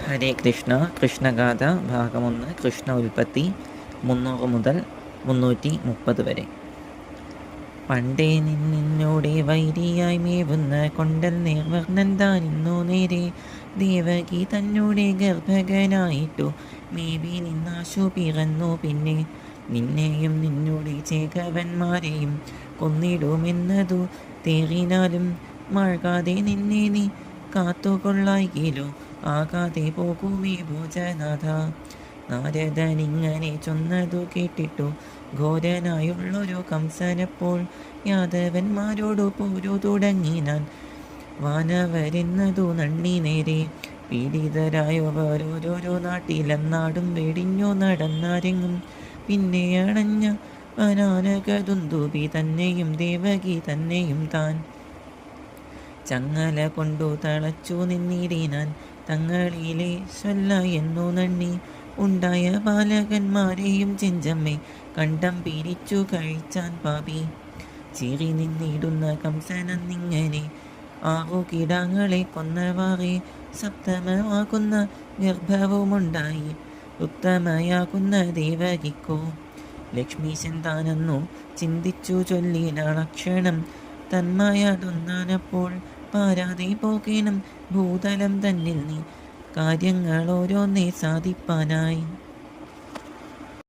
ഹരേ കൃഷ്ണ. കൃഷ്ണഗാഥ ഭാഗം 1. കൃഷ്ണ ഉൽപ്പത്തി 300 മുതൽ 330 വരെ. പണ്ടേ നിന്നോടെ വൈരിയായി മേവുന്ന കൊണ്ടൽ നേർവർണ്ണൻ താനിന്നു നേരെ ദേവകി തന്നോടെ ഗർഭകനായിട്ടു മേവി നിന്നാശു പിറന്നു. പിന്നെ നിന്നെയും നിന്നോടെ ചേകവന്മാരെയും കൊന്നിടുമെന്നതു തേറിനാലും മഴകാതെ നിന്നെ നീ കാത്തുകൊള്ളായിലോ ആകാതെ പോകുമേ ഭോജനാഥ. നാരദനിങ്ങനെ ചൊന്നതു കേട്ടിട്ടു ഘോരനായുള്ളൊരു കംസനപ്പോൾ യാദവന്മാരോടു പോരു തുടങ്ങിനാൻ. വാനവരെന്നതു നന്ദി നേരെ പീഡിതരായവരോരോരോ നാട്ടിലെന്നാടും വെടിഞ്ഞു നടന്നാരെങ്ങും. പിന്നെ അണഞ്ഞ വനാനകദുന്ദുഭി തന്നെയും ദേവകി തന്നെയും താൻ ചങ്ങല കൊണ്ടു തളച്ചു നിന്നിടിനാൻ. തങ്ങളിലെ സ്വല്ല എന്നു നന്ദി ഉണ്ടായ ബാലകന്മാരെയും ചെഞ്ചമ്മെ കണ്ടം പിരിച്ചു കഴിച്ചാൻ പാപി. ചിരി നിന്നിടുന്ന കംസനെന്നിങ്ങനെ 6 കിടാങ്ങളെ കൊന്നവാറെ സപ്തമമാകുന്ന ഗർഭവുമുണ്ടായി ഉത്തമയാകുന്ന ദേവകിക്കോ. ലക്ഷ്മീശൻ താനെന്നു ചിന്തിച്ചു ചൊല്ലിനാളക്ഷണം തന്മയതൊന്നാനപ്പോൾ പാരാതെ പോകേണം ഭൂതലം തന്നിൽ നീ കാര്യങ്ങളോരോന്നേ സാധിപ്പാനായി.